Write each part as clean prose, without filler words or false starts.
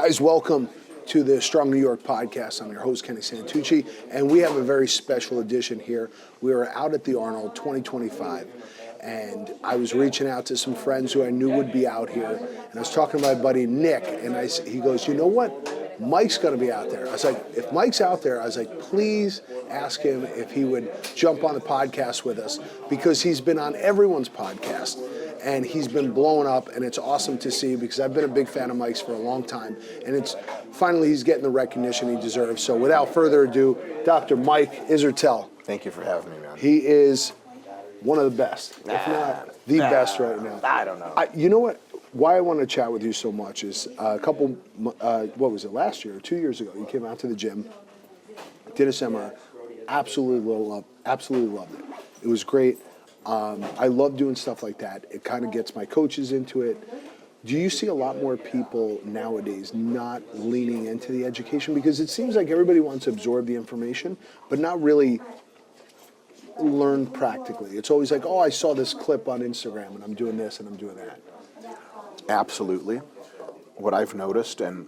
Guys, welcome to the Strong New York podcast. I'm your host, Kenny Santucci, and we have a very special edition here. We are out at the Arnold 2025, and I was reaching out to some friends who I knew would be out here, and I was talking to my buddy Nick, and he goes, you know what? Mike's going to be out there. I was like, if Mike's out there, I was like, please ask him if he would jump on the podcast with us, because he's been on everyone's podcast. And he's been blowing up, and it's awesome to see because I've been a big fan of Mike's for a long time, and it's finally he's getting the recognition he deserves. So without further ado, Dr. Mike Israetel. Thank you for having me, man. He is one of the best, if not the best right now. I don't know. You know what? Why I want to chat with you so much is a couple, what was it, last year or 2 years ago, you came out to the gym, did a seminar, absolutely loved it. It was great. I love doing stuff like that. It kind of gets my coaches into it. Do you see a lot more people nowadays not leaning into the education? Because it seems like everybody wants to absorb the information, but not really learn practically. It's always like, oh, I saw this clip on Instagram, and I'm doing this, and I'm doing that. Absolutely. What I've noticed, and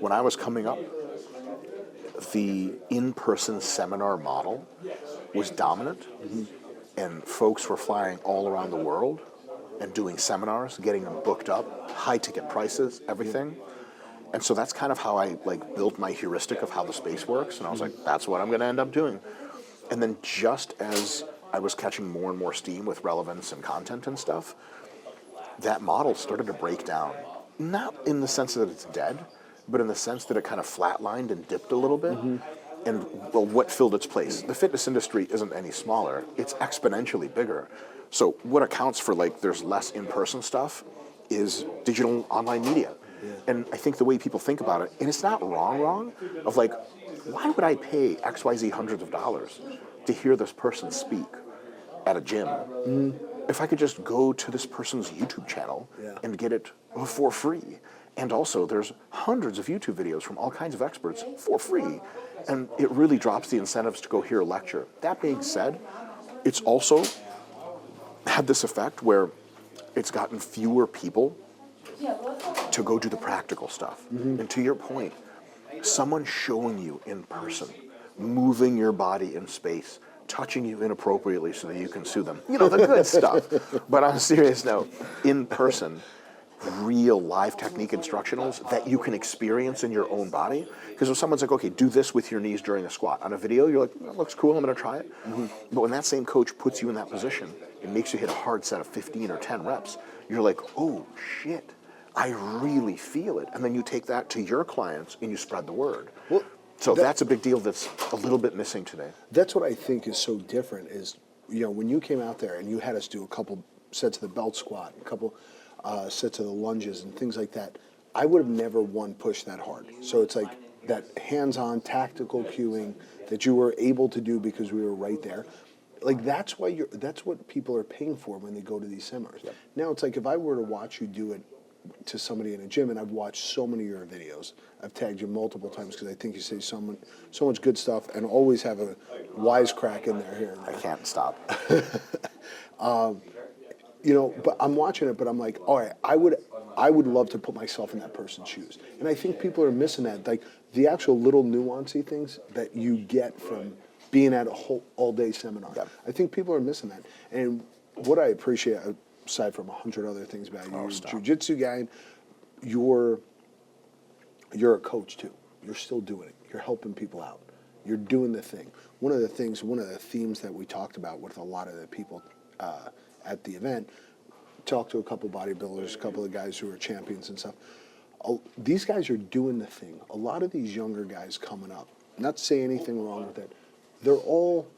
when I was coming up, the in-person seminar model was dominant. Mm-hmm. And folks were flying all around the world and doing seminars, getting them booked up, high ticket prices, everything. And so that's kind of how I built my heuristic of how the space works. And I was like, that's what I'm going to end up doing. And then just as I was catching more and more steam with relevance and content and stuff, that model started to break down. Not in the sense that it's dead, but in the sense that it kind of flatlined and dipped a little bit. Mm-hmm. And, well, what filled its place? The fitness industry isn't any smaller. It's exponentially bigger. So what accounts for, there's less in-person stuff is digital online media. Yeah. And I think the way people think about it, and it's not wrong, of why would I pay XYZ hundreds of dollars to hear this person speak at a gym? Mm-hmm. If I could just go to this person's YouTube channel and get it for free. And also, there's hundreds of YouTube videos from all kinds of experts for free. And it really drops the incentives to go hear a lecture. That being said, it's also had this effect where it's gotten fewer people to go do the practical stuff. Mm-hmm. And to your point, someone showing you in person, moving your body in space, touching you inappropriately so that you can sue them. You know, the good stuff. But on a serious note, in person, real live technique instructionals that you can experience in your own body. Because if someone's like, okay, do this with your knees during a squat. On a video, you're like, that looks cool, I'm going to try it. Mm-hmm. But when that same coach puts you in that position and makes you hit a hard set of 15 or 10 reps, you're like, oh, shit, I really feel it. And then you take that to your clients and you spread the word. Well, so that's a big deal that's a little bit missing today. That's what I think is so different is, when you came out there and you had us do a couple sets of the belt squat, a couple sets of the lunges and things like that, I would have never pushed that hard. So it's like that hands-on tactical cueing that you were able to do because we were right there. That's what people are paying for when they go to these seminars. Yep. Now it's like if I were to watch you do it to somebody in a gym, and I've watched so many of your videos, I've tagged you multiple times because I think you say so much good stuff and always have a wisecrack in there here and there. I can't stop. But I'm watching it, but I'm like, all right, I would love to put myself in that person's shoes. And I think people are missing that, the actual little nuancy things that you get from being at a whole all-day seminar. Yep. I think people are missing that. And what I appreciate, aside from 100 other things about you, you're a jiu-jitsu guy, you're a coach too. You're still doing it. You're helping people out. You're doing the thing. One of the themes that we talked about with a lot of the people at the event, talked to a couple bodybuilders, a couple of guys who are champions and stuff. These guys are doing the thing. A lot of these younger guys coming up, not to say anything wrong with it, they're all,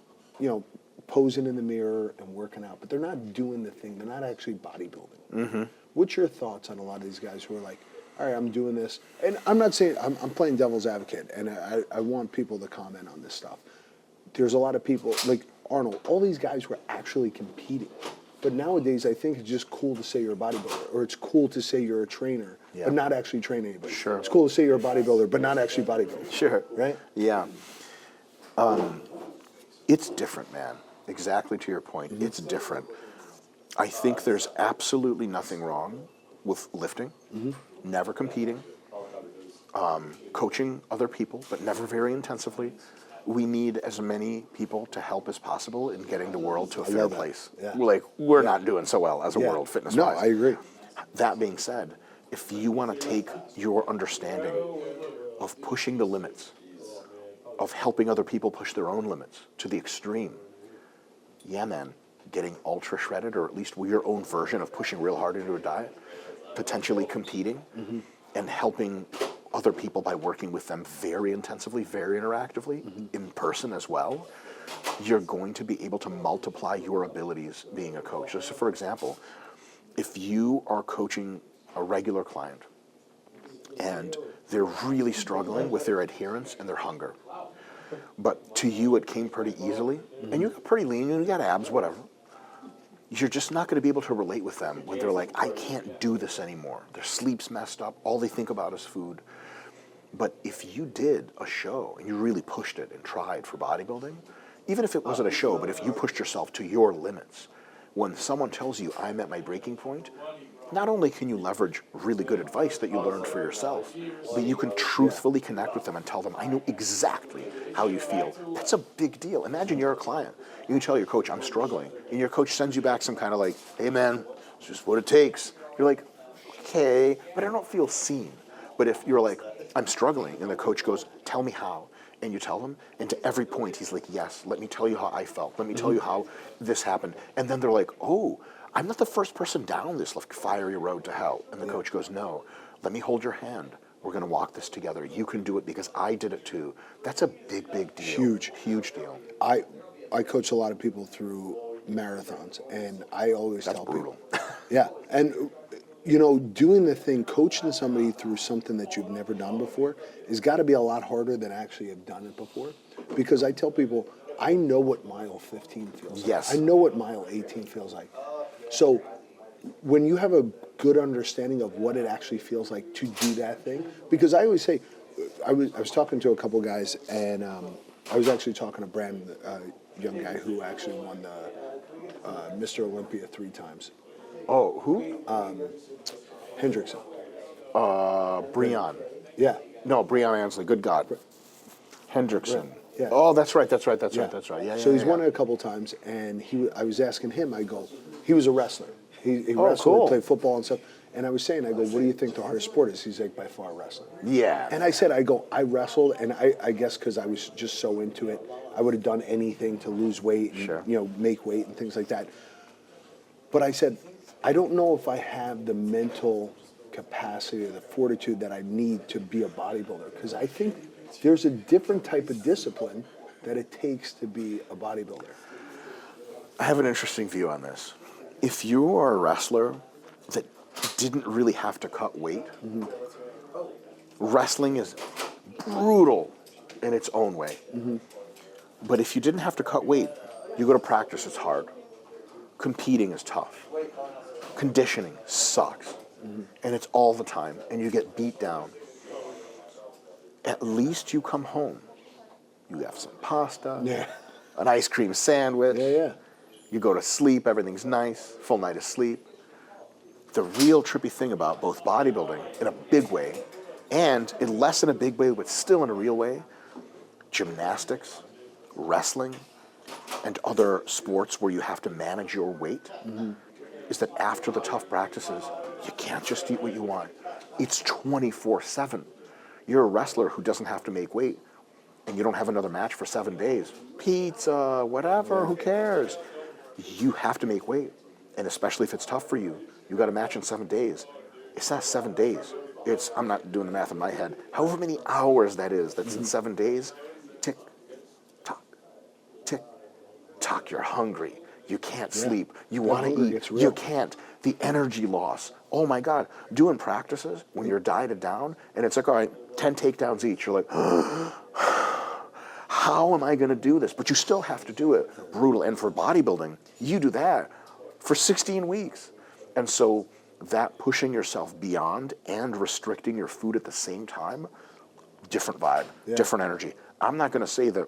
posing in the mirror and working out, but they're not doing the thing. They're not actually bodybuilding. Mm-hmm. What's your thoughts on a lot of these guys who are like, all right, I'm doing this. And I'm not saying, I'm playing devil's advocate, and I want people to comment on this stuff. There's a lot of people, like Arnold, all these guys were actually competing. But nowadays, I think it's just cool to say you're a bodybuilder, or it's cool to say you're a trainer, but not actually train anybody. Sure. It's cool to say you're a bodybuilder, but not actually bodybuilding. Sure. Right? Yeah. It's different, man. Exactly to your point. Mm-hmm. It's different. I think there's absolutely nothing wrong with lifting, never competing. coaching other people, but never very intensively. We need as many people to help as possible in getting the world to a fair place. Yeah. We're not doing so well as a world fitness-wise. No, I agree. That being said, if you want to take your understanding of pushing the limits, of helping other people push their own limits to the extreme, yeah, man, getting ultra shredded, or at least your own version of pushing real hard into a diet, potentially competing, and helping other people by working with them very intensively, very interactively, in person as well, you're going to be able to multiply your abilities being a coach. So for example, if you are coaching a regular client and they're really struggling with their adherence and their hunger, but to you it came pretty easily, and you got pretty lean, you got abs, whatever, you're just not going to be able to relate with them when they're like, I can't do this anymore. Their sleep's messed up. All they think about is food. But if you did a show and you really pushed it and tried for bodybuilding, even if it wasn't a show, but if you pushed yourself to your limits, when someone tells you, I'm at my breaking point, not only can you leverage really good advice that you learned for yourself, but you can truthfully connect with them and tell them, I know exactly how you feel. That's a big deal. Imagine you're a client. You can tell your coach, I'm struggling. And your coach sends you back some kind of like, hey man, it's just what it takes. You're like, okay, but I don't feel seen. But if you're like, I'm struggling, and the coach goes, tell me how. And you tell him, and to every point he's like, yes, let me tell you how I felt. Let me tell you how this happened. And then they're like, oh, I'm not the first person down this fiery road to hell. And the coach goes, no, let me hold your hand. We're going to walk this together. You can do it because I did it too. That's a big, big deal. Huge deal. I coach a lot of people through marathons, and I always tell brutal. people. Yeah, and you know, doing the thing, coaching somebody through something that you've never done before has got to be a lot harder than actually have done it before. Because I tell people, I know what mile 15 feels like. Yes. I know what mile 18 feels like. So when you have a good understanding of what it actually feels like to do that thing, because I always say, I was talking to a couple guys, and I was actually talking to Brandon, a young guy who actually won the Mr. Olympia 3 times. Oh, who? Hendrickson. Breon. Yeah. No, Breon Ansley. Good God. Hendrickson. Right. Yeah. Oh, that's right. That's right. Yeah. So he's won it a couple times, and I was asking him. I go, he was a wrestler. He wrestled, cool. played football and stuff. And I was saying, I go, what do you think the hardest sport is? He's like, by far wrestling. Yeah. And I said, I wrestled, and I guess because I was just so into it, I would have done anything to lose weight and Sure. make weight and things like that. But I said, I don't know if I have the mental capacity or the fortitude that I need to be a bodybuilder, because I think there's a different type of discipline that it takes to be a bodybuilder. I have an interesting view on this. If you are a wrestler that didn't really have to cut weight, wrestling is brutal in its own way. But if you didn't have to cut weight, you go to practice, it's hard. Competing is tough. Conditioning sucks. And it's all the time, and you get beat down. At least you come home. You have some pasta, an ice cream sandwich. Yeah. You go to sleep, everything's nice, full night of sleep. The real trippy thing about both bodybuilding in a big way, and in less in a big way, but still in a real way, gymnastics, wrestling, and other sports where you have to manage your weight, is that after the tough practices, you can't just eat what you want. It's 24/7. You're a wrestler who doesn't have to make weight, and you don't have another match for 7 days. Pizza, whatever, who cares? You have to make weight, and especially if it's tough for you, you got a match in 7 days. It's not 7 days. It's, I'm not doing the math in my head, however many hours that is, that's in 7 days, tick, tock, you're hungry. You can't sleep. You want to eat. You can't. The energy loss. Oh my God. Doing practices when you're dieted down and it's like, all right, 10 takedowns each. You're like, how am I going to do this? But you still have to do it. Brutal. And for bodybuilding, you do that for 16 weeks. And so that pushing yourself beyond and restricting your food at the same time, different vibe, different energy. I'm not going to say that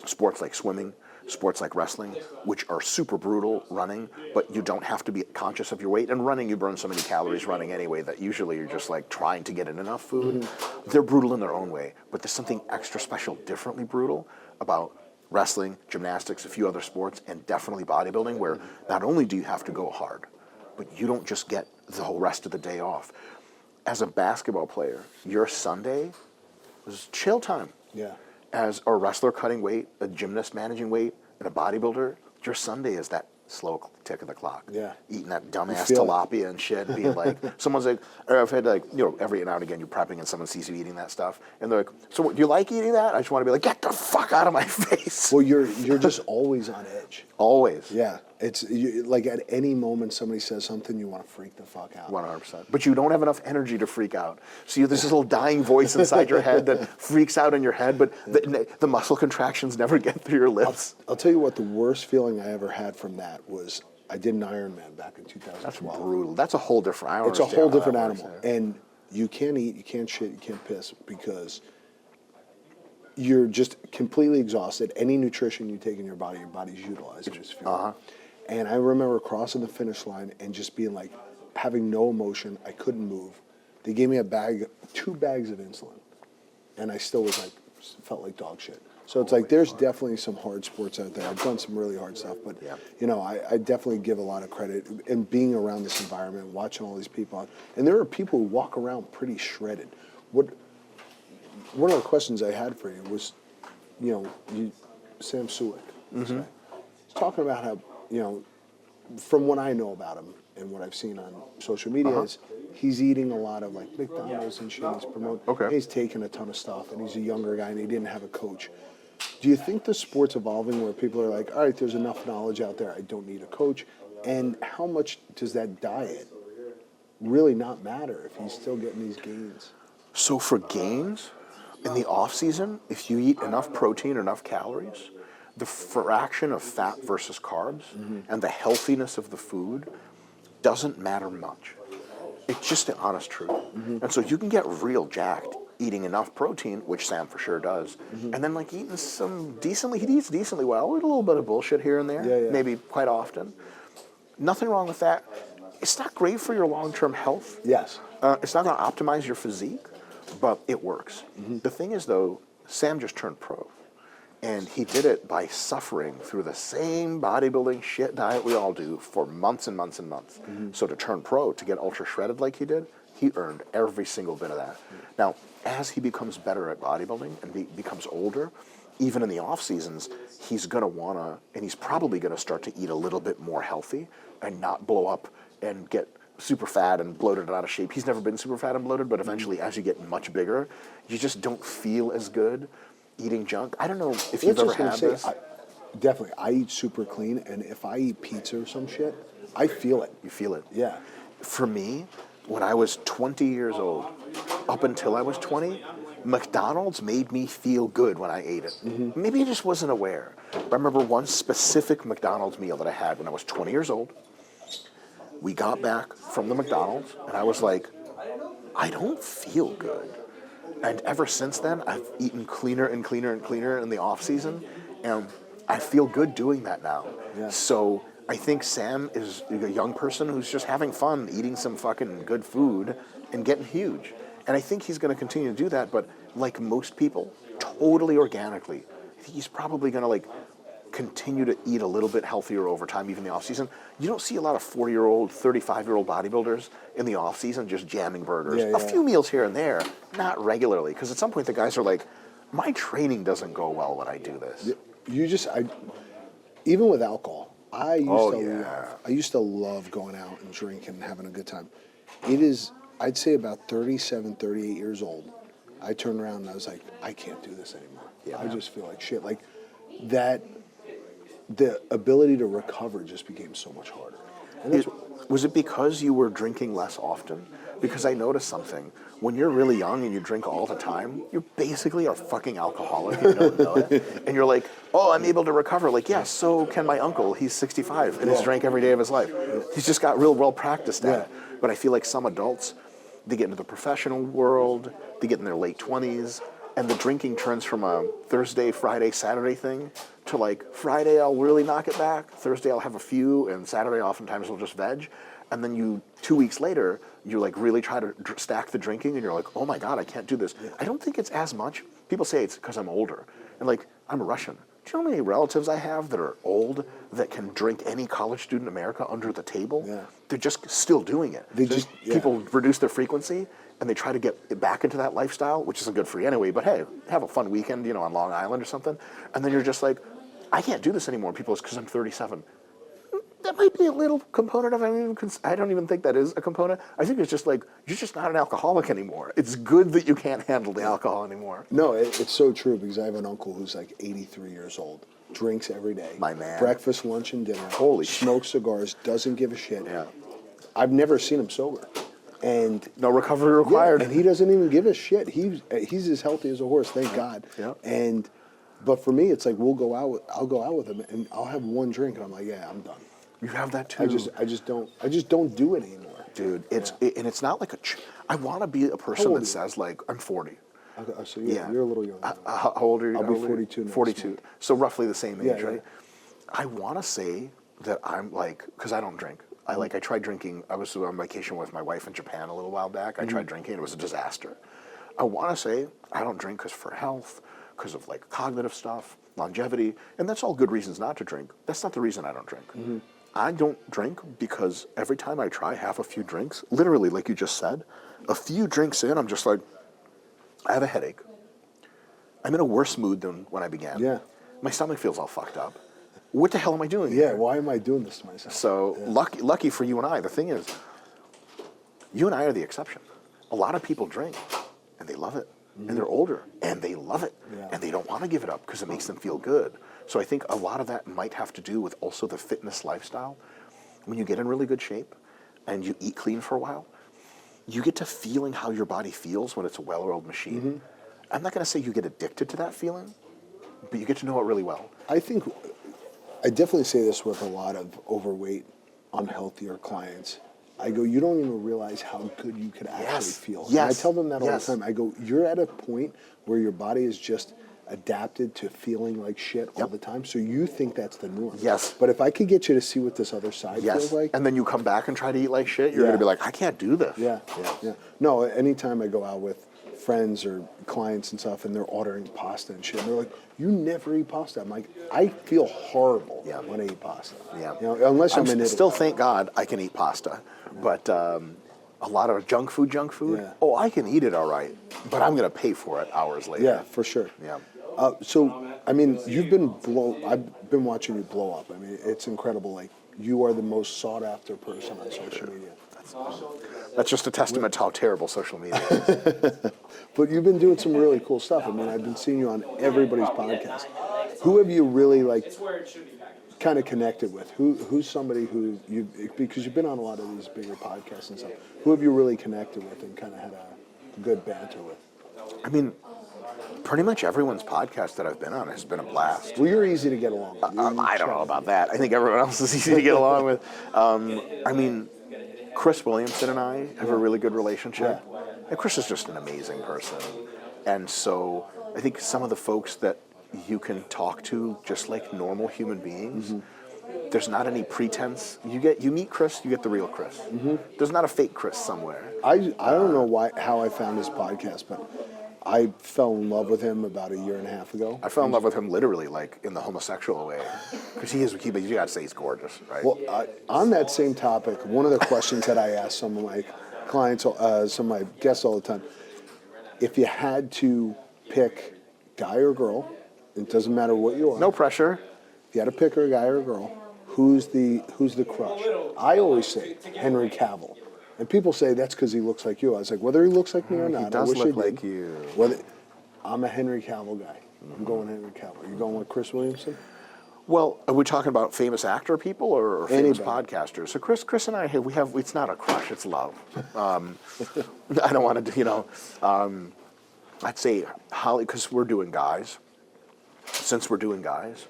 sports like swimming, sports like wrestling, which are super brutal running, but you don't have to be conscious of your weight. And running, you burn so many calories running anyway that usually you're just like trying to get in enough food. They're brutal in their own way, but there's something extra special, differently brutal about wrestling, gymnastics, a few other sports, and definitely bodybuilding, where not only do you have to go hard, but you don't just get the whole rest of the day off. As a basketball player, your Sunday was chill time. Yeah. As a wrestler cutting weight, a gymnast managing weight, and a bodybuilder, your Sunday is that slow tick of the clock. Yeah. Eating that dumbass feel it. tilapia and shit, being like, someone's like, or I've had like, you know, every now and again you're prepping and someone sees you eating that stuff, and they're like, so do you like eating that? I just want to be like, get the fuck out of my face. Well, you're just always on edge. Always. Yeah. It's like at any moment somebody says something, you want to freak the fuck out. 100%. But you don't have enough energy to freak out. So there's this little dying voice inside your head that freaks out in your head, but the muscle contractions never get through your lips. I'll tell you what, the worst feeling I ever had from that was I did an Ironman back in 2012. That's brutal. That's a whole different. I don't It's a understand whole how that different works. animal. And you can't eat, you can't shit, you can't piss because you're just completely exhausted. Any nutrition you take in your body's utilizing this fuel. And I remember crossing the finish line and just being like, having no emotion. I couldn't move. They gave me a bag, 2 bags of insulin. And I still was like, felt like dog shit. So it's like, there's definitely some hard sports out there. I've done some really hard stuff, but you know, I definitely give a lot of credit in being around this environment, watching all these people. And there are people who walk around pretty shredded. One of the questions I had for you was, you know, Sam Suick. He's talking about how, you know, from what I know about him and what I've seen on social media is he's eating a lot of like McDonald's and shit. He's promoting. Okay. He's taking a ton of stuff, and he's a younger guy, and he didn't have a coach. Do you think the sport's evolving where people are like, all right, there's enough knowledge out there, I don't need a coach? And how much does that diet really not matter if he's still getting these gains? So for gains, in the off season, if you eat enough protein, enough calories, the fraction of fat versus carbs and the healthiness of the food doesn't matter much. It's just the honest truth. And so you can get real jacked eating enough protein, which Sam for sure does, and then like eating some decently, he eats decently well, with a little bit of bullshit here and there, maybe quite often. Nothing wrong with that. It's not great for your long-term health. Yes. It's not going to optimize your physique, but it works. The thing is, though, Sam just turned pro. And he did it by suffering through the same bodybuilding shit diet we all do for months and months and months. So to turn pro, to get ultra shredded like he did, he earned every single bit of that. Now, as he becomes better at bodybuilding and becomes older, even in the off seasons, he's going to want to, and he's probably going to start to eat a little bit more healthy and not blow up and get super fat and bloated and out of shape. He's never been super fat and bloated, but eventually as you get much bigger, you just don't feel as good eating junk. I don't know if you've ever had this. Definitely. I eat super clean, and if I eat pizza or some shit, I feel it. You feel it. Yeah. For me, when I was 20 years old, up until I was 20, McDonald's made me feel good when I ate it. Maybe I just wasn't aware. But I remember one specific McDonald's meal that I had when I was 20 years old. We got back from the McDonald's, and I was like, I don't feel good. And ever since then, I've eaten cleaner and cleaner and cleaner in the off season, and I feel good doing that now. Yeah. So I think Sam is a young person who's just having fun, eating some fucking good food and getting huge. And I think he's going to continue to do that, but like most people, totally organically, I think he's probably going to like continue to eat a little bit healthier over time, even in the off season. You don't see a lot of 40-year-old, 35-year-old bodybuilders in the off season just jamming burgers. A few meals here and there, not regularly, because at some point the guys are like, my training doesn't go well when I do this. Even with alcohol, I used to love going out and drinking and having a good time. It is, I'd say about 37, 38 years old, I turned around and I was like, I can't do this anymore. I just feel like shit. Like that, the ability to recover just became so much harder. And was it because you were drinking less often? Because I noticed something. When you're really young and you drink all the time, you basically are fucking alcoholic and you don't know it. And you're like, oh, I'm able to recover. Like, yes, so can my uncle. He's 65 and he's drank every day of his life. He's just got real well practiced at it. But I feel like some adults, they get into the professional world, they get in their late 20s, and the drinking turns from a Thursday, Friday, Saturday thing to like Friday I'll really knock it back, Thursday I'll have a few, and Saturday oftentimes I'll just veg. And then 2 weeks later, you like really try to stack the drinking, and you're like, oh my God, I can't do this. Yeah. I don't think it's as much. People say it's because I'm older. And like, I'm a Russian. Do you know how many relatives I have that are old that can drink any college student in America under the table? Yeah. They're just still doing it. People reduce their frequency, and they try to get back into that lifestyle, which isn't good for you anyway. But hey, have a fun weekend, on Long Island or something. And then you're just like, I can't do this anymore. People, it's because I'm 37. That might be a little component of it. I don't even think that is a component. I think it's just like, you're just not an alcoholic anymore. It's good that you can't handle the alcohol anymore. No, it's so true, because I have an uncle who's like 83 years old, drinks every day. My man. Breakfast, lunch, and dinner. Holy shit. Smokes cigars, doesn't give a shit. Yeah. I've never seen him sober. And no recovery required. Yeah, and he doesn't even give a shit. He's as healthy as a horse, thank God. Yeah. But for me, it's like I'll go out with him, and I'll have one drink, and I'm like, yeah, I'm done. You have that too. I just don't do it anymore. Dude, and it's not like I want to be a person that says like, I'm 40. Okay, so you're a little younger. How old are you? I'll be 42 next 42. month. So roughly the same age, Yeah, right? I want to say that I'm like, because I don't drink. I tried drinking. I was on vacation with my wife in Japan a little while back. I tried drinking. It was a disaster. I want to say I don't drink because for health, because of like cognitive stuff, longevity, and that's all good reasons not to drink. That's not the reason I don't drink. Mm-hmm. I don't drink because every time I try half a few drinks, literally like you just said, a few drinks in, I'm just like, I have a headache. I'm in a worse mood than when I began. Yeah. My stomach feels all fucked up. What the hell am I doing Yeah, here? why am I doing this to myself? So lucky for you and I. The thing is, you and I are the exception. A lot of people drink, and they love it. Mm-hmm. And they're older, and they love it. Yeah. And they don't want to give it up because it makes them feel good. So I think a lot of that might have to do with also the fitness lifestyle. When you get in really good shape and you eat clean for a while, you get to feeling how your body feels when it's a well-oiled machine. Mm-hmm. I'm not going to say you get addicted to that feeling, but you get to know it really well. I think I definitely say this with a lot of overweight, unhealthier clients. I go, you don't even realize how good you could actually feel. Yes. And I tell them that all the time. I go, you're at a point where your body is just adapted to feeling like shit all the time, so you think that's the norm. Yes. But if I could get you to see what this other side feels like. And then you come back and try to eat like shit, you're going to be like, I can't do this. Yeah. No, anytime I go out with friends or clients and stuff, and they're ordering pasta and shit, and they're like, you never eat pasta. I'm like, I feel horrible when I eat pasta. Yeah. Unless I'm in Italy. Still, thank God, I can eat pasta. But a lot of junk food, I can eat it all right, but I'm going to pay for it hours later. Yeah, for sure. Yeah. So, I mean, I've been watching you blow up. I mean, it's incredible. Like, you are the most sought after person on social media. That's just a testament to how terrible social media is. But you've been doing some really cool stuff. I mean, I've been seeing you on everybody's podcast. Who have you really, like, kind of connected with? Who's somebody who because you've been on a lot of these bigger podcasts and stuff, who have you really connected with and kind of had a good banter with? I mean, pretty much everyone's podcast that I've been on has been a blast. Well, you're easy to get along with. I don't know about that. I think everyone else is easy to get along with. I mean, Chris Williamson and I have a really good relationship. Yeah. And Chris is just an amazing person. And so I think some of the folks that you can talk to just like normal human beings, there's not any pretense. You meet Chris, you get the real Chris. Mm-hmm. There's not a fake Chris somewhere. I don't know how I found his podcast, but I fell in love with him about a year and a half ago. I fell in love with him literally, like, in the homosexual way. Because you gotta say he's gorgeous, right? Well, on that same topic, one of the questions that I ask some of my clients, some of my guests all the time, if you had to pick guy or girl, it doesn't matter what you are. No pressure. If you had to pick a guy or a girl, who's the crush? I always say Henry Cavill. And people say that's because he looks like you. I was like, whether he looks like me or not, he does look like you. I'm a Henry Cavill guy. I'm going Henry Cavill. You going with Chris Williamson? Well, are we talking about famous actor people or famous podcasters? So Chris and I, it's not a crush, it's love. I don't want to, I'd say Holly, because we're doing guys. Since we're doing guys,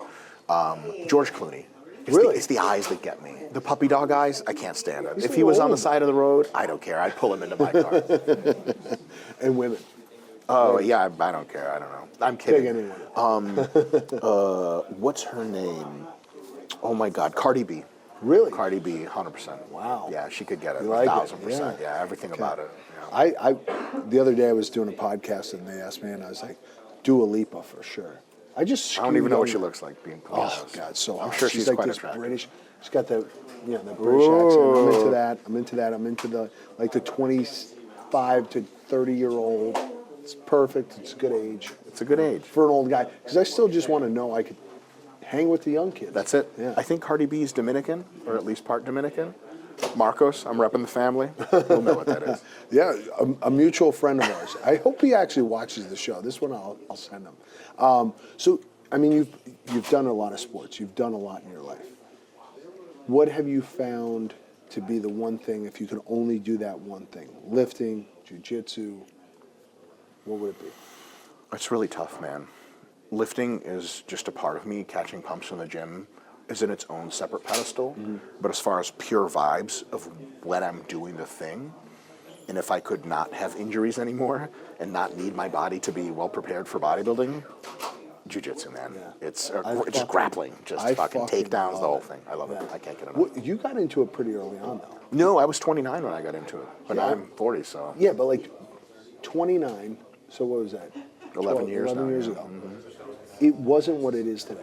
George Clooney. It's the eyes that get me. The puppy dog eyes, I can't stand it. If he was on the side of the road, I don't care. I'd pull him into my car. And women. Oh, yeah, I don't care. I don't know. I'm kidding. Take anyone. What's her name? Oh, my God. Cardi B. Really? Cardi B, 100%. Wow. Yeah, she could get it. You like it? 1,000%. Yeah, everything about it. Yeah. I the other day I was doing a podcast and they asked me, and I was like, Dua Lipa for sure. I don't even know what she looks like, being honest. Oh God, so I'm hot. sure she's like quite this attractive. British. She's got the the British accent. I'm into that. I'm into the the 25 to 30-year-old. It's perfect. It's a good age. It's a good age. For an old guy, because I still just want to know I could hang with the young kids. That's it. Yeah. I think Cardi B is Dominican, or at least part Dominican. Marcos, I'm repping the family. You'll know what that is. Yeah, a mutual friend of ours. I hope he actually watches the show. This one I'll send him. So, I mean, you've done a lot of sports. You've done a lot in your life. What have you found to be the one thing, if you could only do that one thing? Lifting, jiu-jitsu, what would it be? It's really tough, man. Lifting is just a part of me. Catching pumps in the gym is in its own separate pedestal. But as far as pure vibes of when I'm doing the thing, and if I could not have injuries anymore and not need my body to be well prepared for bodybuilding, jiu-jitsu, man. Yeah. It's just grappling, just fucking takedowns, the whole thing. I love it. I can't get enough. Well, you got into it pretty early on, though. No, I was 29 when I got into it, but Yeah. I'm 40, so. Yeah, but like 29, so what was that? 11 years 11 now, years yeah. ago. It wasn't what it is today.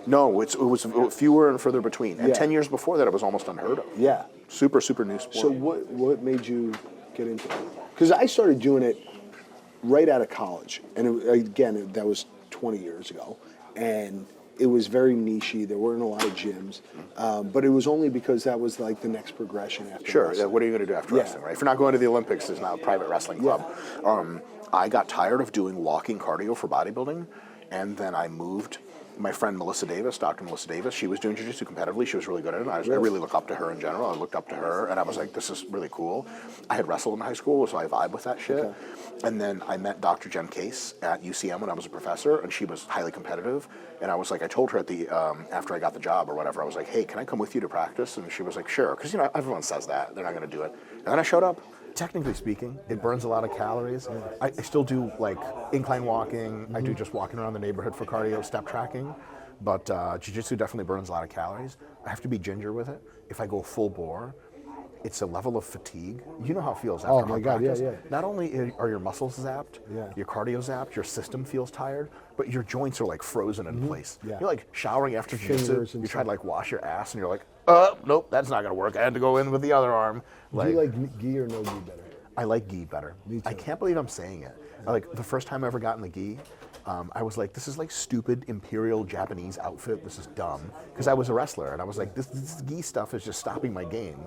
No, it was fewer and further between. And Yeah. 10 years before that, it was almost unheard of. Yeah. Super, super new sport. So what made you get into it? Because I started doing it right out of college, and that was 20 years ago, and it was very nichey. There weren't a lot of gyms, but it was only because that was like the next progression after. Sure. wrestling. What are you going to do after wrestling, right? If you're not going to the Olympics, there's now a private wrestling club. I got tired of doing walking cardio for bodybuilding, and then I moved. My friend Melissa Davis, Dr. Melissa Davis, she was doing jiu-jitsu competitively. She was really good at it. I really look up to her in general. I looked up to her, and I was like, this is really cool. I had wrestled in high school, so I vibe with that shit. Okay. And then I met Dr. Jen Case at UCM when I was a professor, and she was highly competitive. And I was like, I told her at the after I got the job or whatever, I was like, hey, can I come with you to practice? And she was like, sure, because everyone says that. They're not going to do it. And then I showed up. Technically speaking, it burns a lot of calories. I still do like incline walking. I do just walking around the neighborhood for cardio, step tracking. But jiu-jitsu definitely burns a lot of calories. I have to be ginger with it. If I go full bore, it's a level of fatigue. You know how it feels after hard practice. Yeah. Not only are your muscles zapped, your cardio zapped, your system feels tired, but your joints are like frozen in place. Yeah. You're like showering after jiu-jitsu. You try to like wash your ass, and you're like, nope, that's not gonna work. I had to go in with the other arm. Do you like gi or no gi better? I like gi better. Me too. I can't believe I'm saying it. Like the first time I ever got in the gi, I was like, this is like stupid imperial Japanese outfit. This is dumb. Because I was a wrestler, and I was like, this gi stuff is just stopping my game.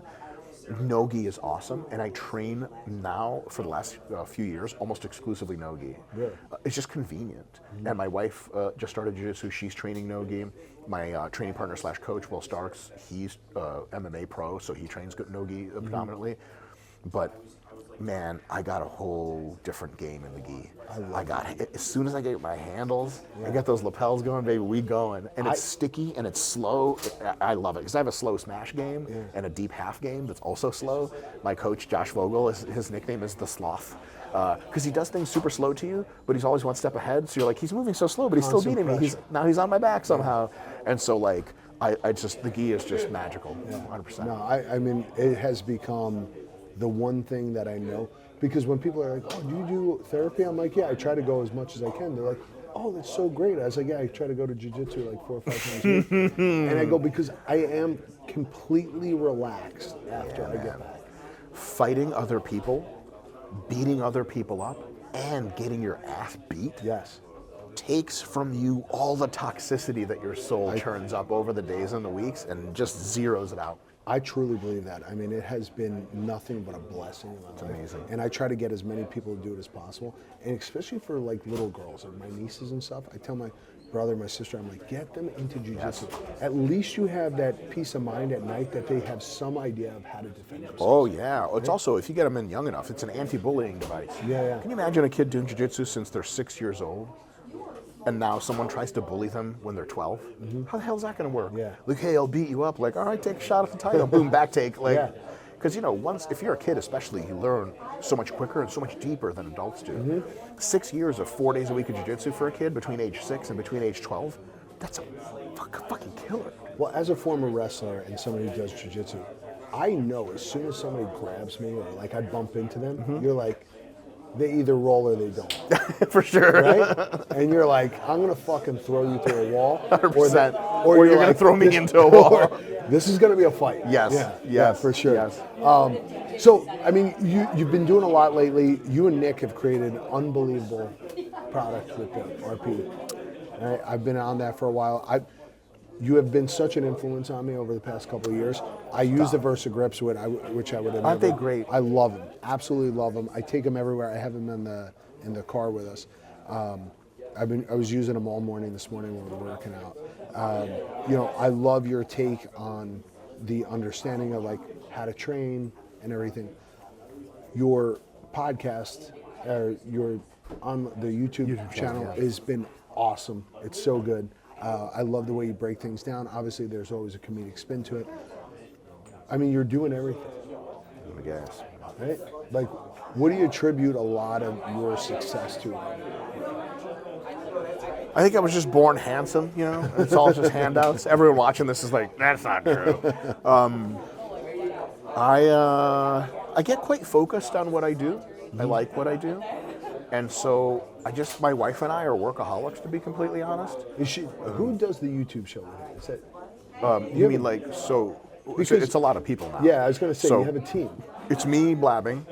No gi is awesome, and I train now for the last few years almost exclusively no gi. Really? It's just convenient. And my wife just started jiu-jitsu. She's training no gi. My training partner / coach, Will Starks, he's MMA pro, so he trains no gi predominantly. But man, I got a whole different game in the gi. As soon as I get my handles, I get those lapels going, baby, we going. And it's sticky and it's slow. I love it because I have a slow smash game and a deep half game that's also slow. My coach, Josh Vogel, his nickname is the Sloth. Because he does things super slow to you, but he's always one step ahead. So you're like, he's moving so slow, but he's still beating me. Now he's on my back somehow. And so like, the gi is just magical, 100%. No, I mean, it has become the one thing that I know, because when people are like, oh, do you do therapy? I'm like, yeah, I try to go as much as I can. They're like, oh, that's so great. I was like, yeah, I try to go to jiu-jitsu like 4 or 5 times a week. And I go, because I am completely relaxed after I get back. Fighting other people, beating other people up, and getting your ass beat takes from you all the toxicity that your soul turns up over the days and the weeks and just zeroes it out. I truly believe that. I mean, it has been nothing but a blessing in my life. Amazing. And I try to get as many people to do it as possible. And especially for like little girls and my nieces and stuff, I tell my brother, my sister, I'm like, get them into jiu-jitsu. At least you have that peace of mind at night that they have some idea of how to defend themselves. Oh, yeah. It's also, if you get them in young enough, it's an anti-bullying device. Yeah. Can you imagine a kid doing jiu-jitsu since they're 6 years old? And now someone tries to bully them when they're 12? How the hell is that going to work? Yeah. Like, hey, I'll beat you up. Like, all right, take a shot at the title. Boom, back take. Like, Because, if you're a kid especially, you learn so much quicker and so much deeper than adults do. 6 years of 4 days a week of jiu-jitsu for a kid between age 6 and between age 12, that's a fucking killer. Well, as a former wrestler and somebody who does jiu-jitsu, I know as soon as somebody grabs me or like I bump into them, you're like, they either roll or they don't. For sure. Right? And you're like, I'm going to fucking throw you through a wall. 100%. Or you're going to throw me into a wall. This is going to be a fight. Yes. Yeah, for sure. Yes. So, I mean, you've been doing a lot lately. You and Nick have created an unbelievable product with the RP. Right? I've been on that for a while. You have been such an influence on me over the past couple of years. I use the Versa grips, which I would have Aren't they great? I love them. Absolutely love them. I take them everywhere. I have them in the car with us. I was using them all morning this morning when we were working out. I love your take on the understanding of like how to train and everything. Your podcast, your on the YouTube channel has been awesome. It's so good. I love the way you break things down. Obviously, there's always a comedic spin to it. I mean, you're doing everything. I guess. Right? Like, what do you attribute a lot of your success to? I think I was just born handsome, It's all just handouts. Everyone watching this is like, that's not true. I get quite focused on what I do. I like what I do. And so my wife and I are workaholics, to be completely honest. Is she? Who does the YouTube show? Is it? You mean like, because it's a lot of people now. Yeah, I was going to say, So, you have a team. It's me blabbing.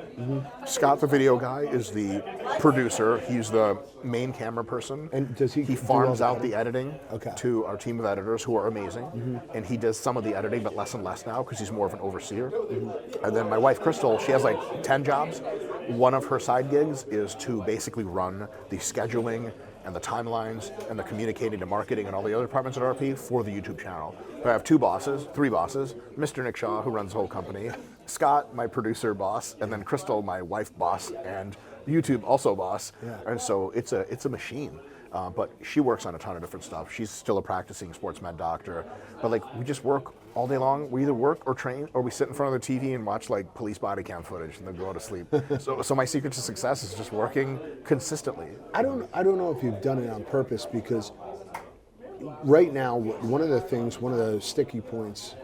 Scott, the video guy, is the producer. He's the main camera person. And does he He do farms all out the the editing to our team of editors who are amazing. And he does some of the editing, but less and less now because he's more of an overseer. And then my wife, Crystal, she has like 10 jobs. One of her side gigs is to basically run the scheduling and the timelines and the communicating to marketing and all the other departments at RP for the YouTube channel. So I have three bosses, Mr. Nick Shaw, who runs the whole company, Scott, my producer boss, and then Crystal, my wife boss, and YouTube also boss. Yeah. And so it's a machine. But she works on a ton of different stuff. She's still a practicing sports med doctor. But like, we just work all day long. We either work or train, or we sit in front of the TV and watch like police body cam footage and then go to sleep. So my secret to success is just working consistently. I don't know if you've done it on purpose, because right now, one of the sticky points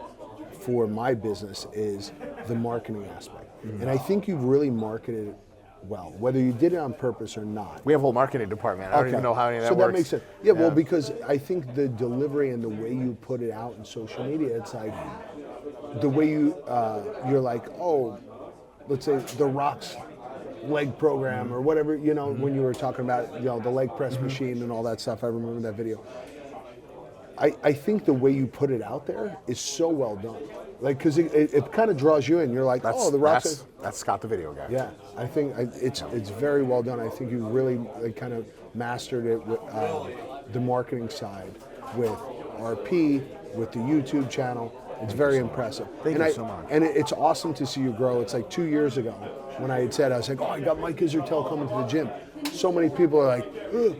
for my business is the marketing aspect. And I think you've really marketed it well, whether you did it on purpose or not. We have a whole marketing department. I don't even know how any of that works. So that makes sense. Yeah, well, because I think the delivery and the way you put it out in social media, it's like the way you're like, oh, let's say The Rock's leg program or whatever, when you were talking about, the leg press machine and all that stuff. I remember that video. I think the way you put it out there is so well done. Like, because it kind of draws you in. You're like, The Rock's. That's Scott, the video guy. Yeah, I think it's very well done. I think you really kind of mastered it with the marketing side, with RP, with the YouTube channel. It's very impressive. Thank you so much. And it's awesome to see you grow. It's like 2 years ago when I had said, I was like, I got Mike Israetel coming to the gym. So many people are like, ugh.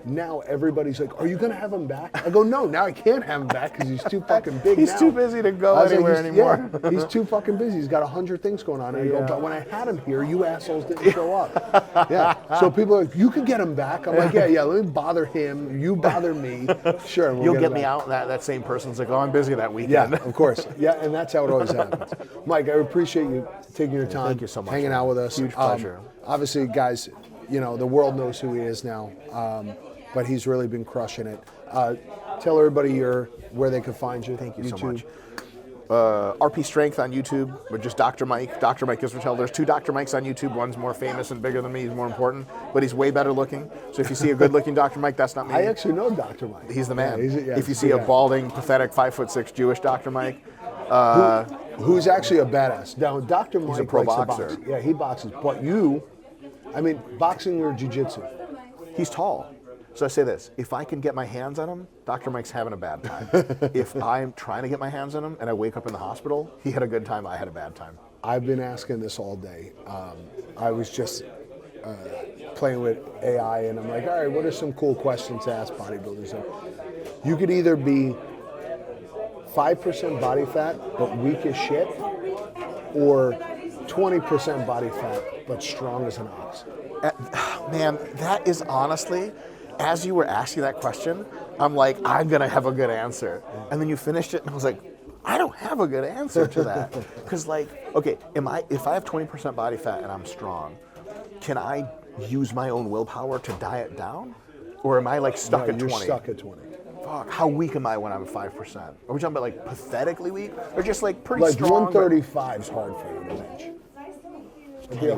Now everybody's like, are you going to have him back? I go, no, now I can't have him back because he's too fucking big. He's too busy to go anywhere anymore. Yeah, he's too fucking busy. He's got 100 things going on. And I go, but when I had him here, you assholes didn't show up. Yeah. So people are like, you could get him back. I'm like, yeah, let me bother him. You bother me. Sure. You'll get me out. That same person's like, I'm busy that weekend. Yeah, of course. Yeah, and that's how it always happens. Mike, I appreciate you taking your time. Thank you so much. Hanging out with us. Huge pleasure. Obviously, guys, the world knows who he is now. But he's really been crushing it. Tell everybody where they can find you. Thank you YouTube. so much. RP Strength on YouTube, but just Dr. Mike Israetel. There's 2 Dr. Mikes on YouTube. One's more famous and bigger than me. He's more important, but he's way better looking. So if you see a good looking Dr. Mike, that's not me. I actually know Dr. Mike. He's the man. Yeah, if you see a balding, pathetic 5'6" Jewish Dr. Mike, who's actually a badass. Now, Dr. Mike he's a pro likes boxer. To box. Yeah, he boxes. But boxing or jiu-jitsu? He's tall. So I say this, if I can get my hands on him, Dr. Mike's having a bad time. If I'm trying to get my hands on him and I wake up in the hospital, he had a good time, I had a bad time. I've been asking this all day. I was just playing with AI and I'm like, all right, what are some cool questions to ask bodybuilders? You could either be 5% body fat but weak as shit, or 20% body fat but strong as an ox? Man, that is honestly, as you were asking that question, I'm like, I'm gonna have a good answer. And then you finished it, and I was like, I don't have a good answer to that. Because like, okay, if I have 20% body fat and I'm strong, can I use my own willpower to diet down? Or am I like stuck at 20? You're stuck at 20. Fuck, how weak am I when I'm 5%? Are we talking about like pathetically weak? Or just like pretty Like strong? 135 is hard for you to bench.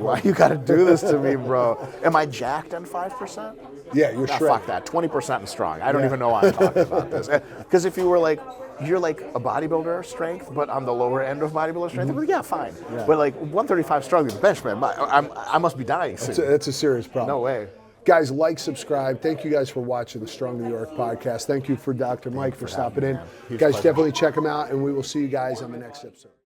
Why you gotta do this to me, bro? Am I jacked on 5%? Yeah, you're Nah, shredded. fuck that. 20% and strong. I don't even know why I'm talking about this. Because if you were like, you're like a bodybuilder strength, but on the lower end of bodybuilder strength, well, yeah, fine. Yeah. But like 135 strong is the bench, man. I must be dying soon. That's a serious problem. No way. Guys, like, subscribe. Thank you guys for watching the Strong New York podcast. Thank you for Dr. Mike for stopping in. man. Huge Guys, pleasure. definitely check him out, and we will see you guys on the next episode.